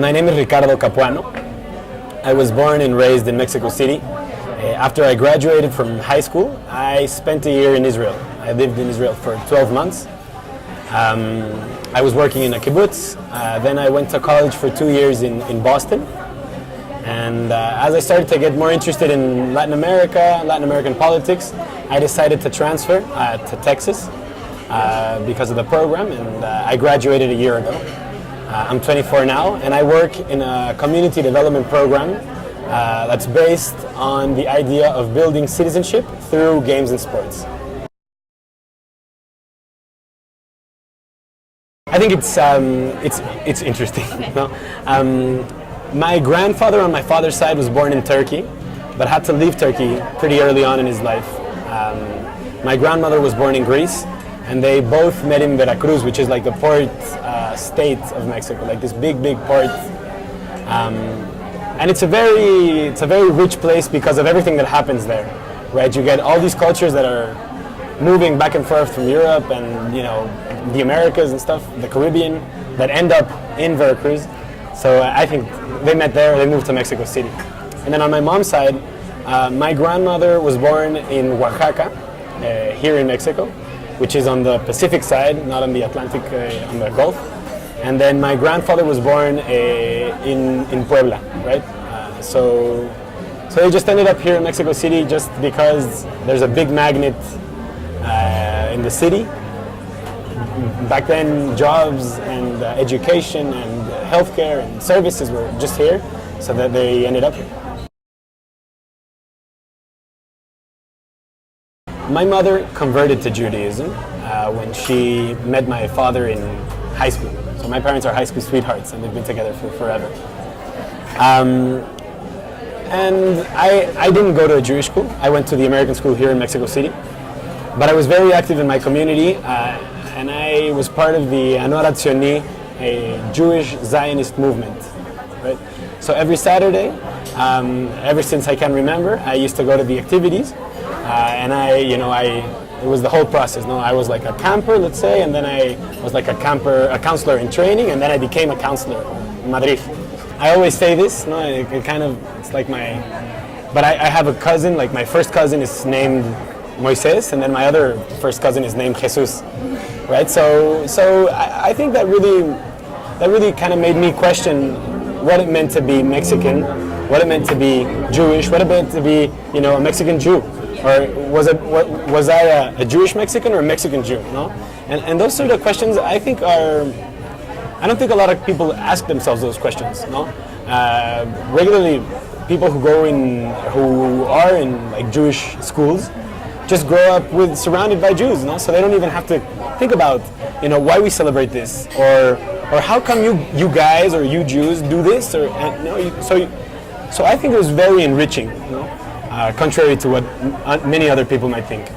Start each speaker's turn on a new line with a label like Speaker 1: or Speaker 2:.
Speaker 1: My name is Ricardo Capuano. I was born and raised in Mexico City. After I graduated from high school, I spent a year in Israel. I lived in Israel for 12 months. I was working in a kibbutz. Then I went to college for 2 years in Boston. And as I started to get more interested in Latin America, Latin American politics, I decided to transfer to Texas because of the program, and I graduated a year ago. I'm 24 now, and I work in a community development program that's based on the idea of building citizenship through games and sports. I think it's interesting. No? My grandfather on my father's side was born in Turkey, but had to leave Turkey pretty early on in his life. My grandmother was born in Greece, and they both met in Veracruz, which is like the port state of Mexico, like this big port. And it's a very rich place because of everything that happens there, right? You get all these cultures that are moving back and forth from Europe and the Americas and stuff, the Caribbean, that end up in Veracruz. So I think they met there, they moved to Mexico City. And then on my mom's side, my grandmother was born in Oaxaca, here in Mexico, which is on the Pacific side, not on the Atlantic, on the Gulf. And then my grandfather was born in Puebla, right? So they just ended up here in Mexico City just because there's a big magnet in the city. Back then, jobs and education and healthcare and services were just here, so that they ended up here. My mother converted to Judaism when she met my father in high school. So my parents are high school sweethearts, and they've been together for forever. And I didn't go to a Jewish school. I went to the American school here in Mexico City. But I was very active in my community, and I was part of the Anora Tzioni, a Jewish Zionist movement. Right? So every Saturday, ever since I can remember, I used to go to the activities, and it was the whole process. No, I was like a camper, let's say, and then I was like a counselor in training, and then I became a counselor, madrich. I always say this. No, it's like but I have a cousin. Like my first cousin is named Moises, and then my other first cousin is named Jesus, right? So I think that really kind of made me question what it meant to be Mexican, what it meant to be Jewish, what it meant to be a Mexican Jew. Or was I a Jewish Mexican or a Mexican Jew? No, and those sort of questions I don't think a lot of people ask themselves those questions. No, regularly people who are in like Jewish schools just grow up surrounded by Jews. No, so they don't even have to think about why we celebrate this or how come you guys or you Jews do this so I think it was very enriching. Contrary to what many other people might think.